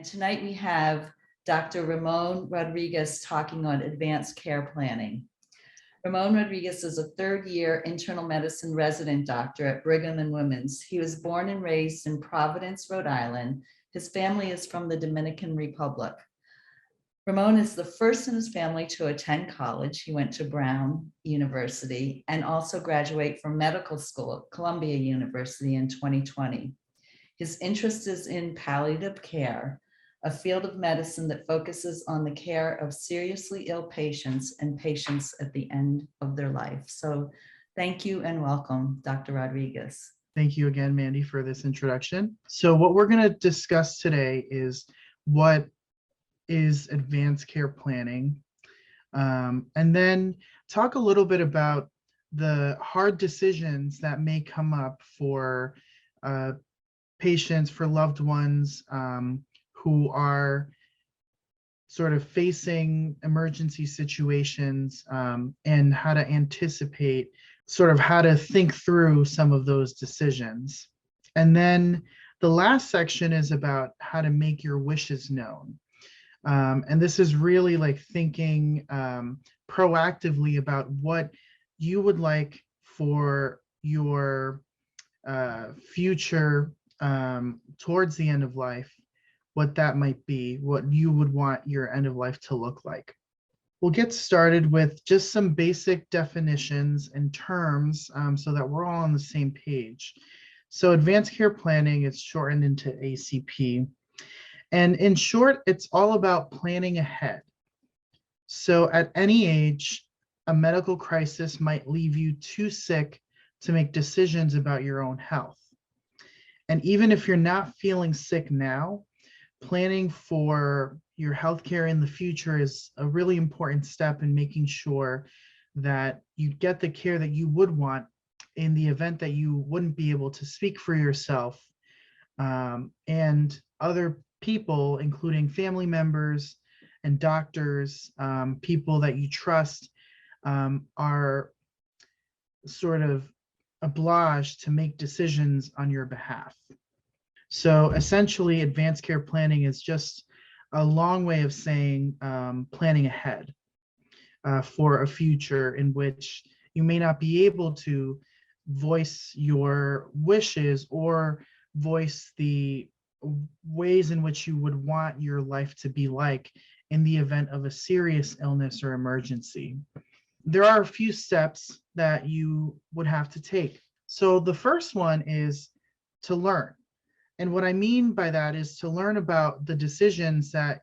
And tonight we have Dr. Ramon Rodriguez talking on advanced care planning. Ramon Rodriguez is a third-year internal medicine resident doctor at Brigham and Women's. He was born and raised in Providence, Rhode Island. His family is from the Dominican Republic. Ramon is the first in his family to attend college. He went to Brown University and also graduate from medical school at Columbia University in 2020. His interest is in palliative care, a field of medicine that focuses on the care of seriously ill patients and patients at the end of their life. So thank you and welcome, Dr. Rodriguez. Thank you again, Mandy, for this introduction. So what we're going to discuss today is what is advanced care planning, and then talk a little bit about the hard decisions that may come up for patients, for loved ones who are sort of facing emergency situations, and how to anticipate, sort of how to think through some of those decisions. And then the last section is about how to make your wishes known. And this is really like thinking proactively about what you would like for your future towards the end of life, what that might be, what you would want your end of life to look like. We'll get started with just some basic definitions and terms so that we're all on the same page. So advanced care planning is shortened into ACP. And in short, it's all about planning ahead. So at any age, a medical crisis might leave you too sick to make decisions about your own health. And even if you're not feeling sick now, planning for your healthcare in the future is a really important step in making sure that you get the care that you would want in the event that you wouldn't be able to speak for yourself, and other people, including family members and doctors, people that you trust, are sort of obliged to make decisions on your behalf. So essentially, advanced care planning is just a long way of saying planning ahead for a future in which you may not be able to voice your wishes or voice the ways in which you would want your life to be like in the event of a serious illness or emergency. There are a few steps that you would have to take. So the first one is to learn. And what I mean by that is to learn about the decisions that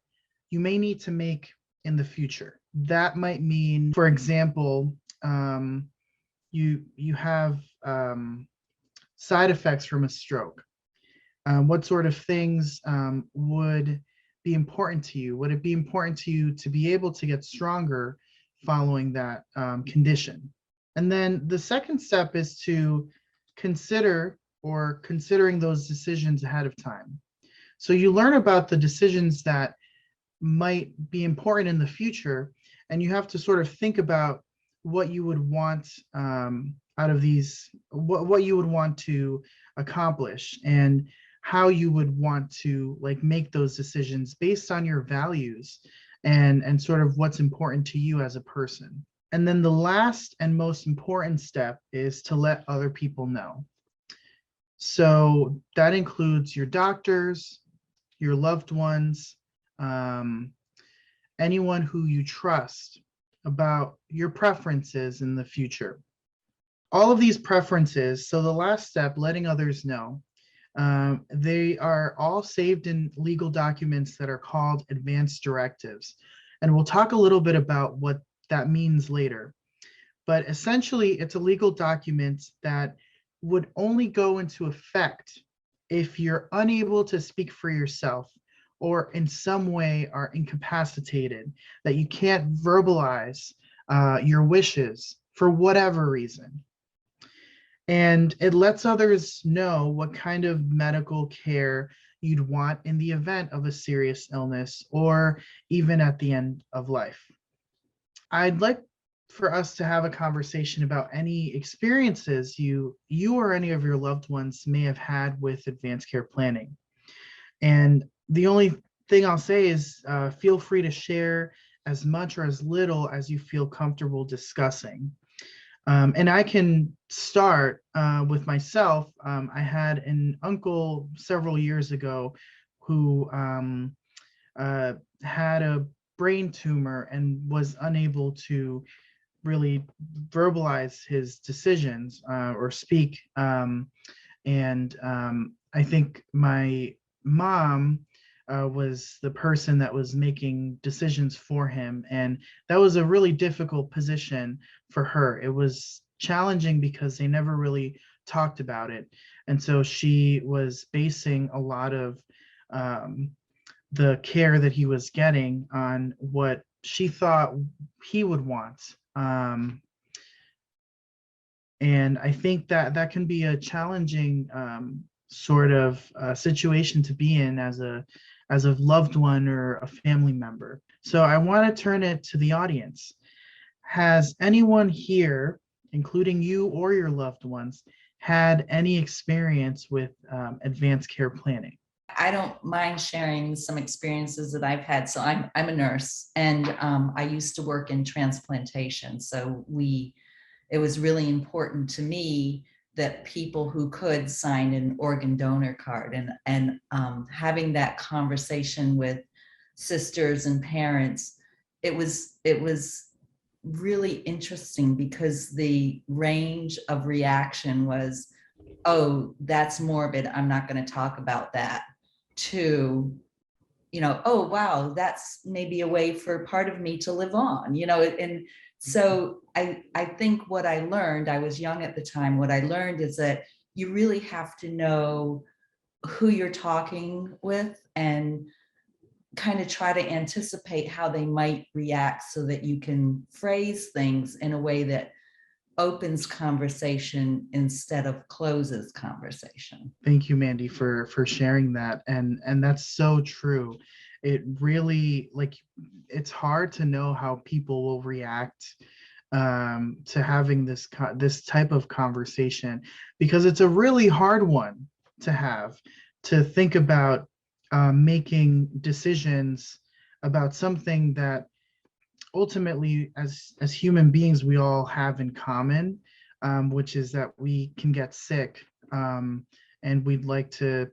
you may need to make in the future. That might mean, for example, you have side effects from a stroke. What sort of things would be important to you? Would it be important to you to be able to get stronger following that condition? And then the second step is to considering those decisions ahead of time. So you learn about the decisions that might be important in the future, and you have to sort of think about what you would want out of these, what you would want to accomplish, and how you would want to like make those decisions based on your values and sort of what's important to you as a person. And then the last and most important step is to let other people know. So that includes your doctors, your loved ones, anyone who you trust about your preferences in the future. All of these preferences, so the last step, letting others know, they are all saved in legal documents that are called advance directives. And we'll talk a little bit about what that means later. But essentially, it's a legal document that would only go into effect if you're unable to speak for yourself or in some way are incapacitated, that you can't verbalize your wishes for whatever reason. And it lets others know what kind of medical care you'd want in the event of a serious illness or even at the end of life. I'd like for us to have a conversation about any experiences you or any of your loved ones may have had with advanced care planning. And the only thing I'll say is feel free to share as much or as little as you feel comfortable discussing. And I can start with myself. I had an uncle several years ago who had a brain tumor and was unable to really verbalize his decisions or speak. I think my mom was the person that was making decisions for him. And that was a really difficult position for her. It was challenging because they never really talked about it. And so she was basing a lot of the care that he was getting on what she thought he would want. And I think that that can be a challenging sort of situation to be in as a loved one or a family member. So I want to turn it to the audience. Has anyone here, including you or your loved ones, had any experience with advanced care planning? I don't mind sharing some experiences that I've had. So I'm a nurse, and I used to work in transplantation. So it was really important to me that people who could sign an organ donor card, and having that conversation with sisters and parents, it was really interesting because the range of reaction was, oh, that's morbid, I'm not going to talk about that, to, oh, wow, that's maybe a way for part of me to live on, and so I think what I learned, I was young at the time, what I learned is that you really have to know who you're talking with and kind of try to anticipate how they might react so that you can phrase things in a way that opens conversation instead of closes conversation. Thank you, Mandy, for sharing that. And that's so true. It really, like, it's hard to know how people will react to having this type of conversation, because it's a really hard one to have, to think about making decisions about something that ultimately, as human beings, we all have in common, which is that we can get sick, and we'd like to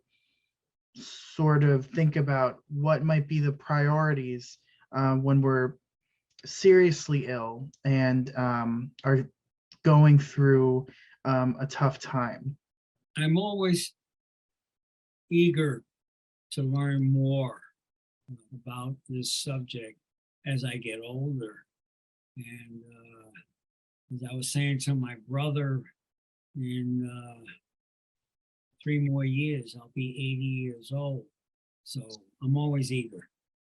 sort of think about what might be the priorities when we're seriously ill and are going through a tough time. I'm always eager to learn more about this subject as I get older. And as I was saying to my brother, in 3 more years, I'll be 80 years old. So I'm always eager.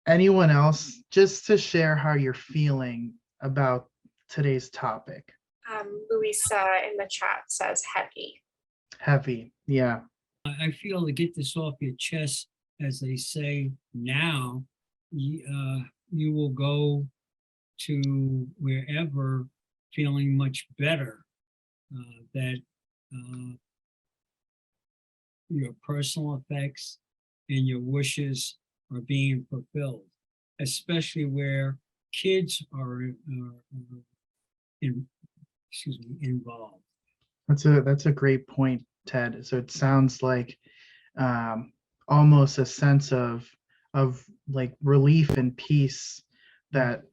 Anyone else, just to share how you're feeling about today's topic? Louisa in the chat says heavy. Heavy, yeah. I feel, to get this off your chest, as they say now, you will go to wherever feeling much better, that your personal effects and your wishes are being fulfilled, especially where kids are involved. That's a great point, Ted. So it sounds like almost a sense of like relief and peace that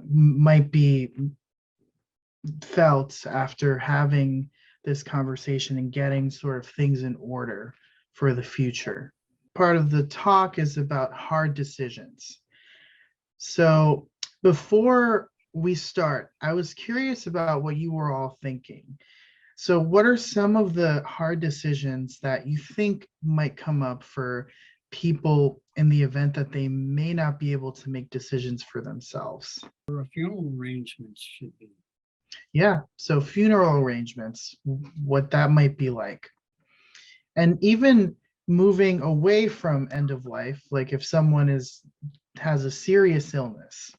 might be felt after having this conversation and getting sort of things in order for the future. Part of the talk is about hard decisions. So before we start, I was curious about what you were all thinking. So what are some of the hard decisions that you think might come up for people in the event that they may not be able to make decisions for themselves? Or funeral arrangements should be. Yeah, so funeral arrangements, what that might be like. And even moving away from end of life, like if someone has a serious illness,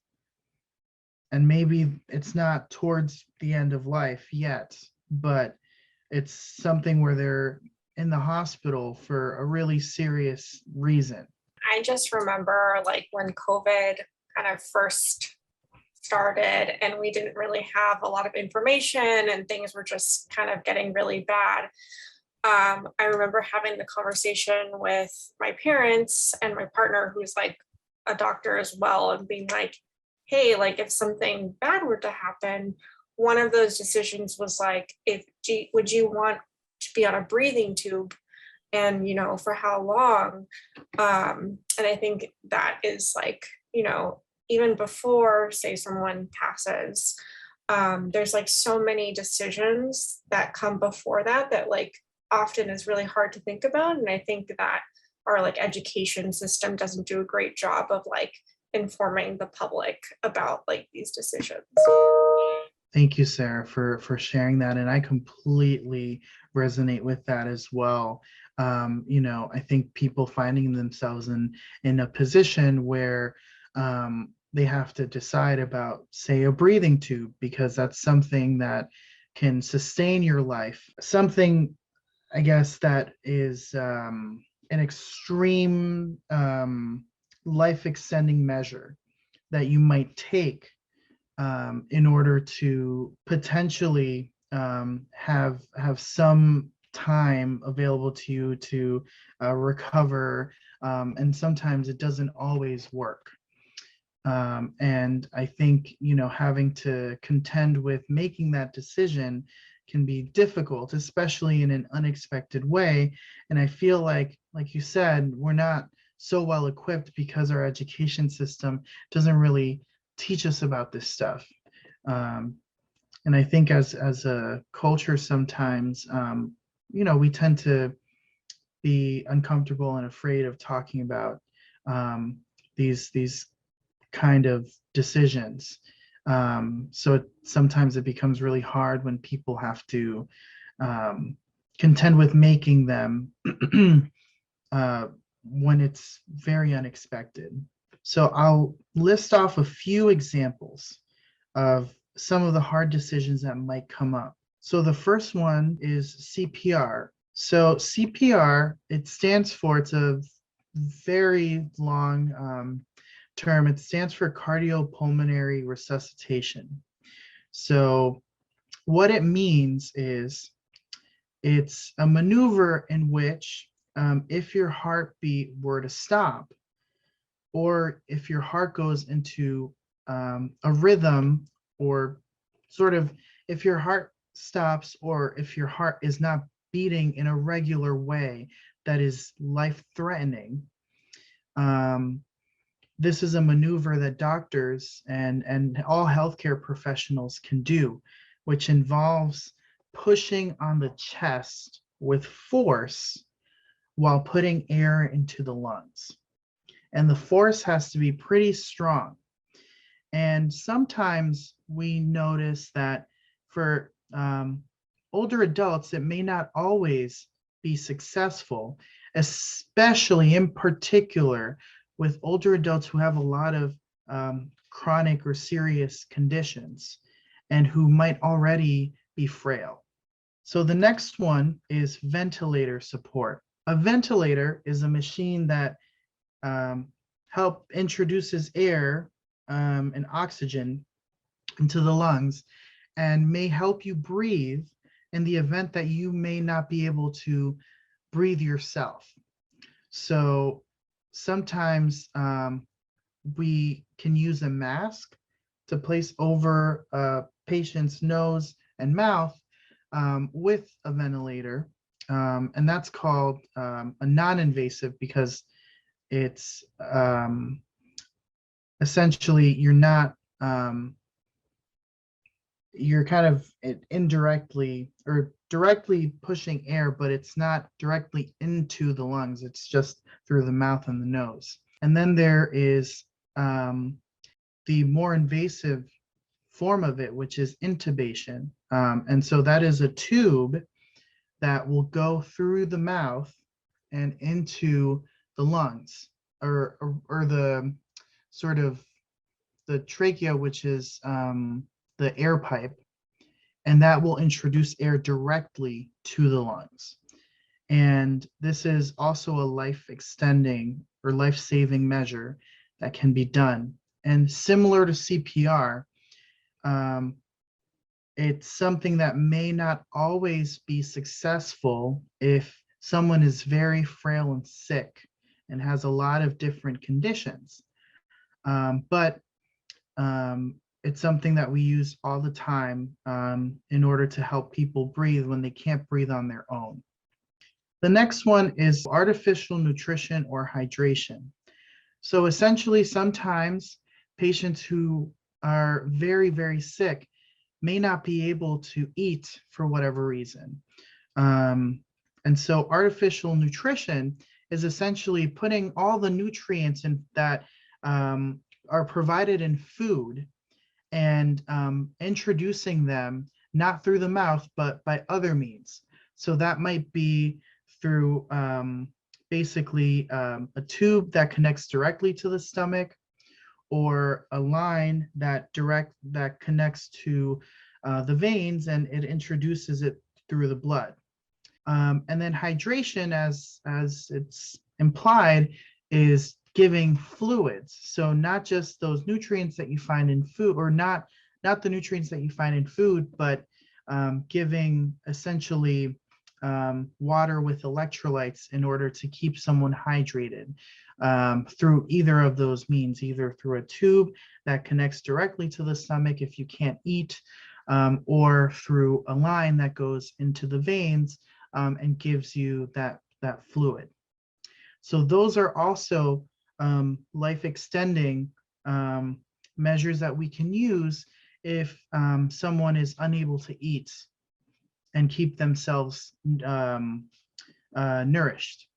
and maybe it's not towards the end of life yet, but it's something where they're in the hospital for a really serious reason. I just remember like when COVID kind of first started and we didn't really have a lot of information and things were just kind of getting really bad. I remember having the conversation with my parents and my partner, who's like a doctor as well, and being like, hey, like if something bad were to happen, one of those decisions was like, would you want to be on a breathing tube, and for how long? And I think that is like, even before, say, someone passes, there's like so many decisions that come before that like often is really hard to think about. And I think that our like education system doesn't do a great job of like informing the public about like these decisions. Thank you, Sarah, for sharing that. And I completely resonate with that as well. I think people finding themselves in a position where they have to decide about, say, a breathing tube, because that's something that can sustain your life. Something, I guess, that is an extreme life extending measure that you might take in order to potentially have some time available to you to recover, and sometimes it doesn't always work. And I think having to contend with making that decision can be difficult, especially in an unexpected way. And I feel like you said, we're not so well equipped because our education system doesn't really teach us about this stuff. And I think as a culture, sometimes, we tend to be uncomfortable and afraid of talking about these kind of decisions. So sometimes it becomes really hard when people have to contend with making them when it's very unexpected. So I'll list off a few examples of some of the hard decisions that might come up. So the first one is CPR. So CPR, it's a very long term. It stands for cardiopulmonary resuscitation. So what it means is it's a maneuver in which if your heartbeat were to stop, or if your heart goes into a rhythm, or sort of if your heart stops, or if your heart is not beating in a regular way that is life-threatening, this is a maneuver that doctors and all healthcare professionals can do, which involves pushing on the chest with force while putting air into the lungs. And the force has to be pretty strong. And sometimes we notice that for older adults, it may not always be successful, especially in particular with older adults who have a lot of chronic or serious conditions and who might already be frail. So the next one is ventilator support. A ventilator is a machine that introduces air and oxygen into the lungs and may help you breathe in the event that you may not be able to breathe yourself. So sometimes we can use a mask to place over a patient's nose and mouth with a ventilator, and that's called a non-invasive, because it's essentially you're kind of indirectly or directly pushing air, but it's not directly into the lungs. It's just through the mouth and the nose. And then there is the more invasive form of it, which is intubation. And so that is a tube that will go through the mouth and into the lungs, or the sort of the trachea, which is the air pipe, and that will introduce air directly to the lungs. And this is also a life extending or life-saving measure that can be done. And similar to CPR, it's something that may not always be successful if someone is very frail and sick and has a lot of different conditions. But it's something that we use all the time in order to help people breathe when they can't breathe on their own. The next one is artificial nutrition or hydration. So essentially, sometimes patients who are very, very sick may not be able to eat for whatever reason. And so artificial nutrition is essentially putting all the nutrients in that are provided in food and introducing them not through the mouth, but by other means. So that might be through basically a tube that connects directly to the stomach, or a line that connects to the veins, and it introduces it through the blood. And then hydration, as it's implied, is giving fluids. So not just those nutrients that you find in food, or not the nutrients that you find in food, but giving essentially water with electrolytes in order to keep someone hydrated through either of those means, either through a tube that connects directly to the stomach if you can't eat, or through a line that goes into the veins and gives you that fluid. So those are also life extending measures that we can use if someone is unable to eat and keep themselves nourished.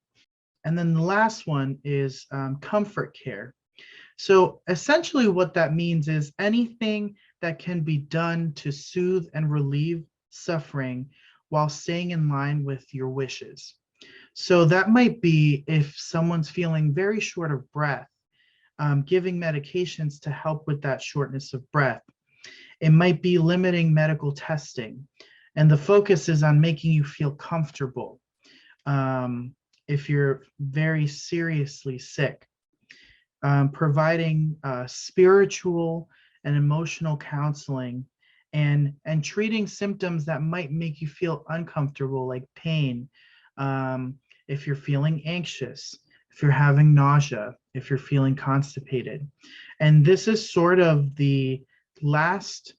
And then the last one is comfort care. So essentially what that means is anything that can be done to soothe and relieve suffering while staying in line with your wishes. So that might be if someone's feeling very short of breath, giving medications to help with that shortness of breath. It might be limiting medical testing, and the focus is on making you feel comfortable if you're very seriously sick. Providing spiritual and emotional counseling, and treating symptoms that might make you feel uncomfortable, like pain, if you're feeling anxious, if you're having nausea, if you're feeling constipated. And this is sort of the last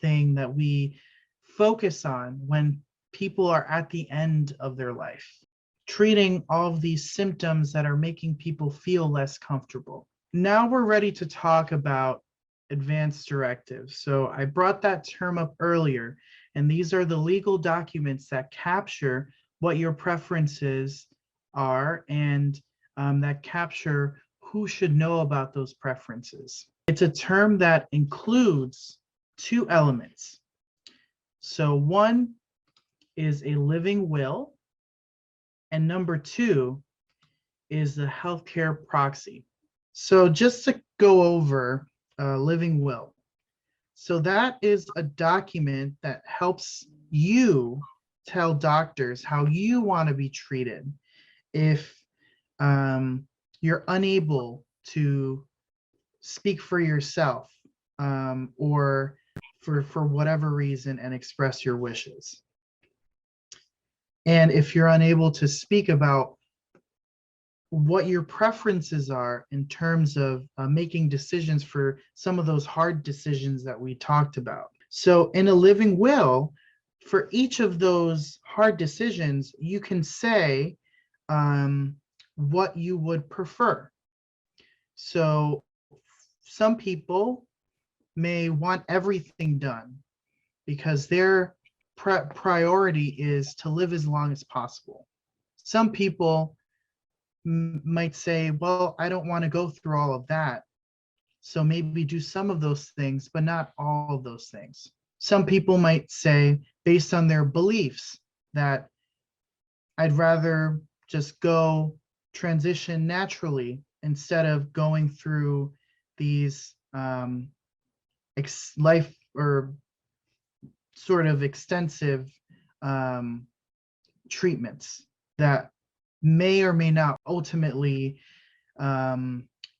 thing that we focus on when people are at the end of their life, treating all of these symptoms that are making people feel less comfortable. Now we're ready to talk about advance directives. So I brought that term up earlier, and these are the legal documents that capture what your preferences are, and that capture who should know about those preferences. It's a term that includes two elements. So one is a living will, and number two is the healthcare proxy. So just to go over a living will. So that is a document that helps you tell doctors how you want to be treated if you're unable to speak for yourself or for whatever reason and express your wishes. And if you're unable to speak about what your preferences are in terms of making decisions for some of those hard decisions that we talked about. So in a living will, for each of those hard decisions, you can say what you would prefer. So some people may want everything done because their priority is to live as long as possible. Some people might say, well, I don't want to go through all of that. So maybe do some of those things, but not all of those things. Some people might say, based on their beliefs, that I'd rather just go transition naturally instead of going through these life or sort of extensive treatments that may or may not ultimately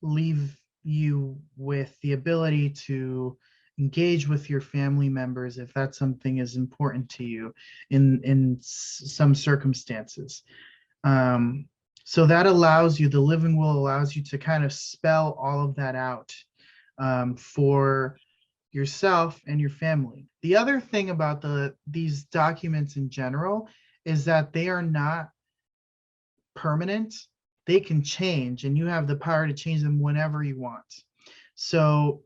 leave you with the ability to engage with your family members if that's something is important to you in some circumstances. So that allows you, the living will allows you to kind of spell all of that out for yourself and your family. The other thing about these documents in general is that they are not permanent. They can change, and you have the power to change them whenever you want. So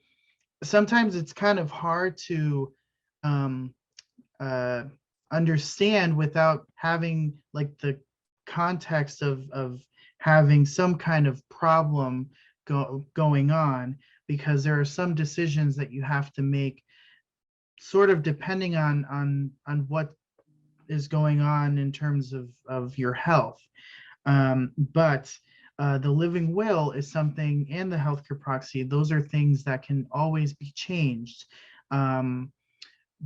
sometimes it's kind of hard to understand without having like the context of having some kind of problem going on, because there are some decisions that you have to make sort of depending on what is going on in terms of your health. But the living will is something, and the healthcare proxy, those are things that can always be changed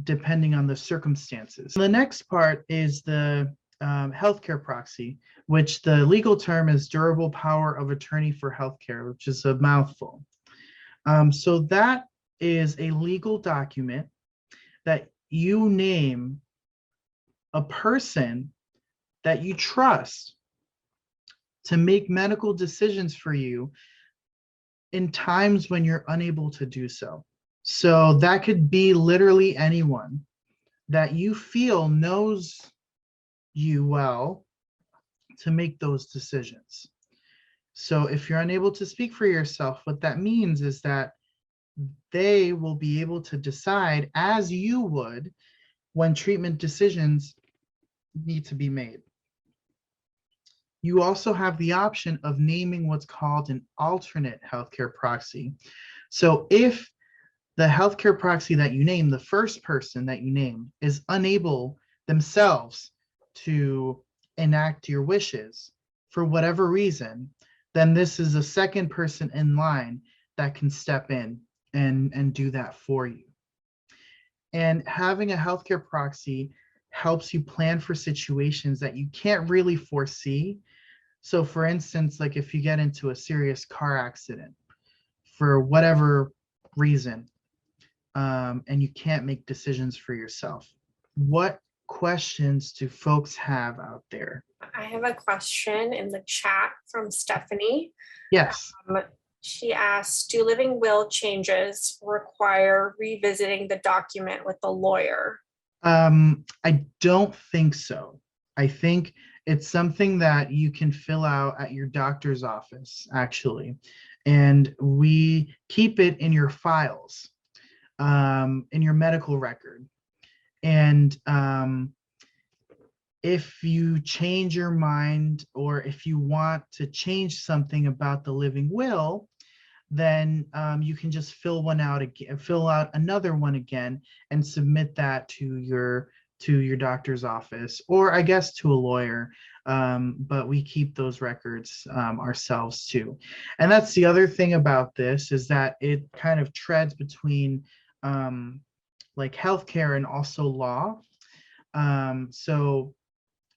depending on the circumstances. The next part is the healthcare proxy, which the legal term is durable power of attorney for healthcare, which is a mouthful. So that is a legal document that you name a person that you trust to make medical decisions for you in times when you're unable to do so. So that could be literally anyone that you feel knows you well to make those decisions. So if you're unable to speak for yourself, what that means is that they will be able to decide as you would when treatment decisions need to be made. You also have the option of naming what's called an alternate healthcare proxy. So if the healthcare proxy that you name, the first person that you name, is unable themselves to enact your wishes for whatever reason, then this is a second person in line that can step in and do that for you. And having a healthcare proxy helps you plan for situations that you can't really foresee. So for instance, like if you get into a serious car accident for whatever reason, and you can't make decisions for yourself, what questions do folks have out there? I have a question in the chat from Stephanie. Yes. She asked, do living will changes require revisiting the document with the lawyer? I don't think so. I think it's something that you can fill out at your doctor's office, actually. And we keep it in your files, in your medical record. And if you change your mind, or if you want to change something about the living will, then you can just fill out another one again and submit that to your doctor's office, or I guess to a lawyer. But we keep those records ourselves too. And that's the other thing about this, is that it kind of treads between like healthcare and also law. So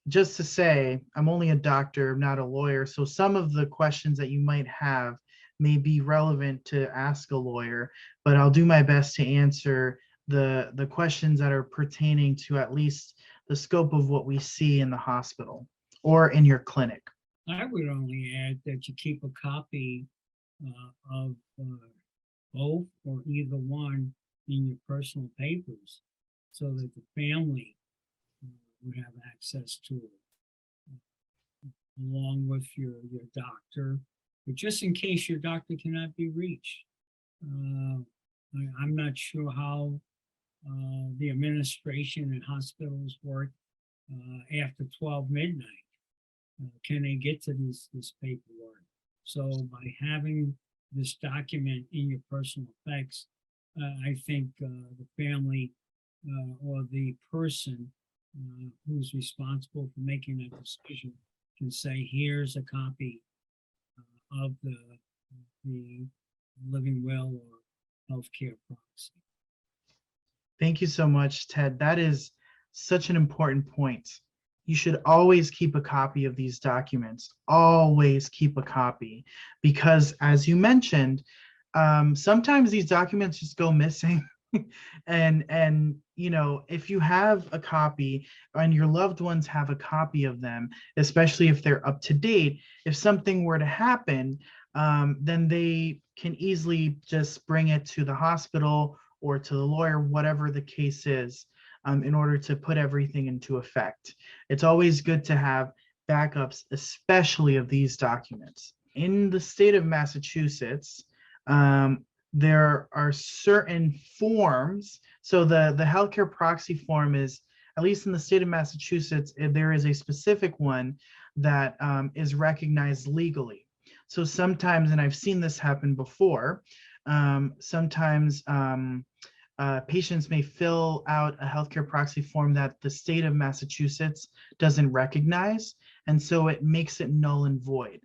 just to say, I'm only a doctor, I'm not a lawyer. So some of the questions that you might have may be relevant to ask a lawyer, but I'll do my best to answer the questions that are pertaining to at least the scope of what we see in the hospital or in your clinic. I would only add that you keep a copy of both or either one in your personal papers, so that the family would have access to it, along with your doctor, but just in case your doctor cannot be reached. I'm not sure how the administration and hospitals work after 12 midnight. Can they get to this paperwork? So by having this document in your personal effects, I think the family or the person who's responsible for making that decision can say, here's a copy of the living will or healthcare proxy. Thank you so much, Ted. That is such an important point. you should always keep a copy of these documents. Always keep a copy, because as you mentioned, sometimes these documents just go missing. And if you have a copy and your loved ones have a copy of them, especially if they're up to date, if something were to happen, then they can easily just bring it to the hospital or to the lawyer, whatever the case is, in order to put everything into effect. It's always good to have backups, especially of these documents. In the state of Massachusetts, there are certain forms. So the healthcare proxy form is, at least in the state of Massachusetts, there is a specific one that is recognized legally. So sometimes, and I've seen this happen before, sometimes patients may fill out a healthcare proxy form that the state of Massachusetts doesn't recognize, and so it makes it null and void.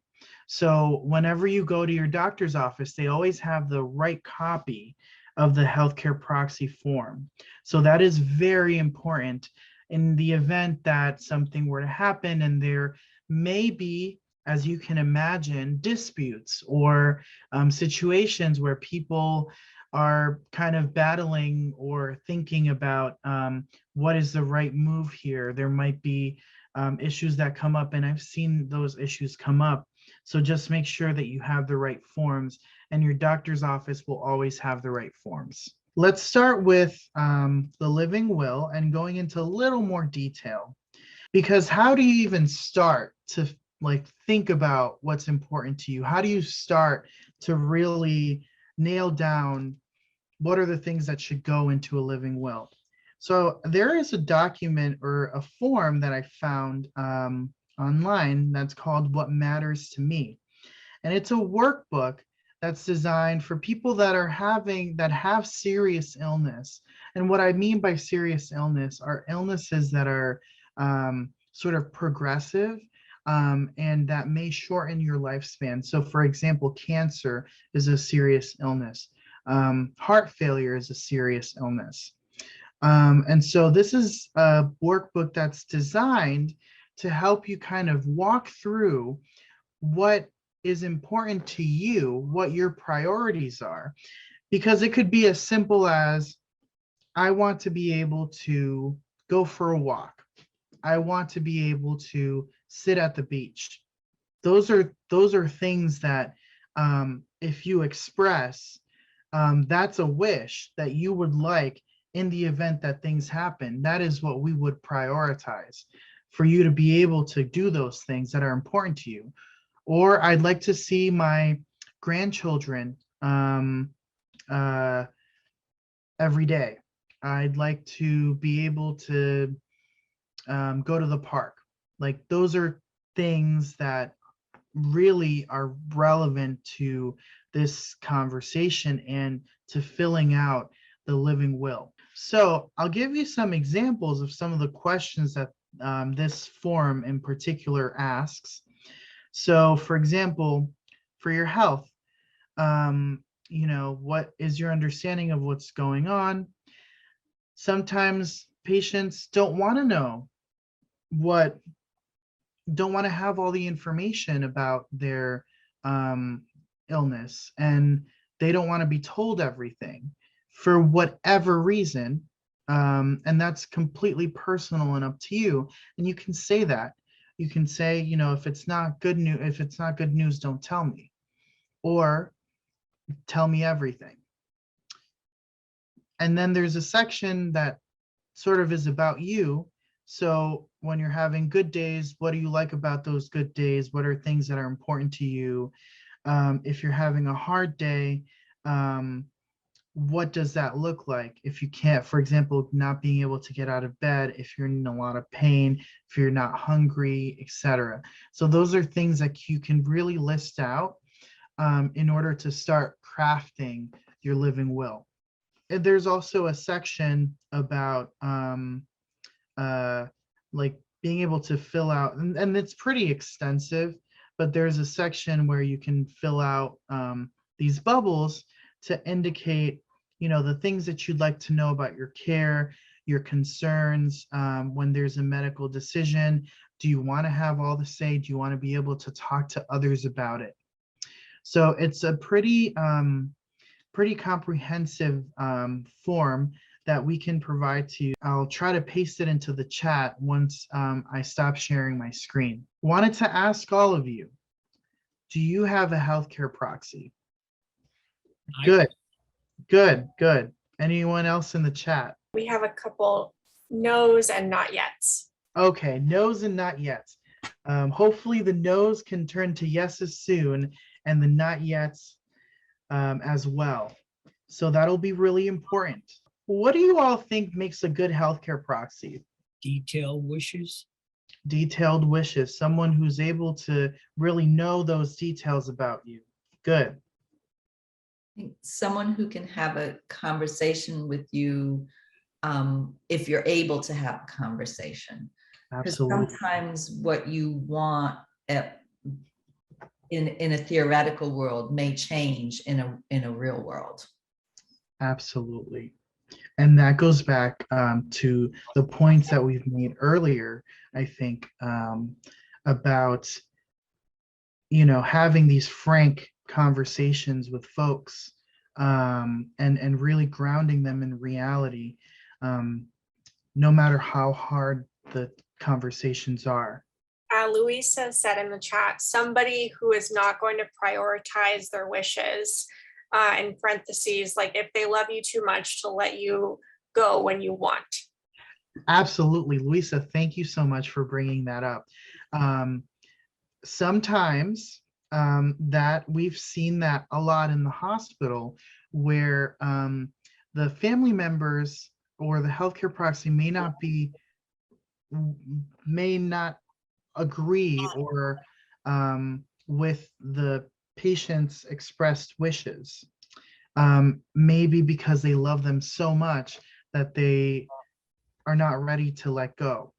So whenever you go to your doctor's office, they always have the right copy of the healthcare proxy form. So that is very important in the event that something were to happen and there may be, as you can imagine, disputes or situations where people are kind of battling or thinking about what is the right move here. There might be issues that come up, and I've seen those issues come up. So just make sure that you have the right forms, and your doctor's office will always have the right forms. Let's start with the living will and going into a little more detail, because how do you even start to think about what's important to you? How do you start to really nail down what are the things that should go into a living will? So there is a document or a form that I found online that's called What Matters to Me. And it's a workbook that's designed for people that have serious illness. And what I mean by serious illness are illnesses that are sort of progressive and that may shorten your lifespan. So for example, cancer is a serious illness. Heart failure is a serious illness. And so this is a workbook that's designed to help you kind of walk through what is important to you, what your priorities are, because it could be as simple as, I want to be able to go for a walk. I want to be able to sit at the beach. Those are things that if you express, that's a wish that you would like in the event that things happen. That is what we would prioritize, for you to be able to do those things that are important to you. Or I'd like to see my grandchildren every day. I'd like to be able to go to the park. Like, those are things that really are relevant to this conversation and to filling out the living will. So I'll give you some examples of some of the questions that this form in particular asks. So for example, for your health, what is your understanding of what's going on? Sometimes patients don't want to know don't want to have all the information about their illness, and they don't want to be told everything for whatever reason. And that's completely personal and up to you. And you can say that. You can say, if it's not good news, don't tell me, or tell me everything. And then there's a section that sort of is about you. So when you're having good days, what do you like about those good days? What are things that are important to you? If you're having a hard day, what does that look like? If you can't, for example, not being able to get out of bed, if you're in a lot of pain, if you're not hungry, etc. So those are things that you can really list out in order to start crafting your living will. And there's also a section about like being able to fill out, and it's pretty extensive, but there's a section where you can fill out these bubbles to indicate, the things that you'd like to know about your care, your concerns when there's a medical decision. Do you want to have all the say? Do you want to be able to talk to others about it? So it's a pretty comprehensive form that we can provide to you. I'll try to paste it into the chat once I stop sharing my screen. Wanted to ask all of you, do you have a healthcare proxy? I- Good, good, good. Anyone else in the chat? We have a couple no's and not yets. Okay, no's and not yet. Hopefully the no's can turn to yeses soon and the not yets as well. So that'll be really important. What do you all think makes a good healthcare proxy? Detailed wishes. Detailed wishes, someone who's able to really know those details about you. Good. Someone who can have a conversation with you if you're able to have a conversation. Because Absolutely. sometimes what you want in a theoretical world may change in a real world. Absolutely. And that goes back to the points that we've made earlier, I think, about, having these frank conversations with folks and really grounding them in reality, no matter how hard the conversations are. Louisa said in the chat, somebody who is not going to prioritize their wishes, in parentheses, like if they love you too much to let you go when you want. Absolutely, Luisa, thank you so much for bringing that up. Sometimes that we've seen that a lot in the hospital where the family members or the healthcare proxy may not agree or with the patient's expressed wishes, maybe because they love them so much that they are not ready to let go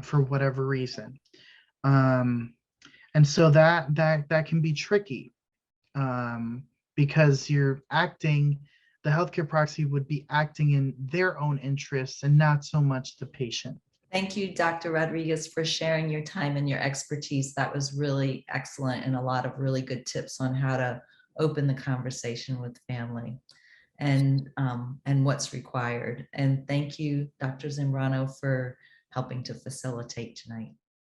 for whatever reason. And so that can be tricky because the healthcare proxy would be acting in their own interests and not so much the patient. Thank you, Dr. Rodriguez, for sharing your time and your expertise. That was really excellent and a lot of really good tips on how to open the conversation with family and what's required. And thank you, Dr. Zambrano, for helping to facilitate tonight.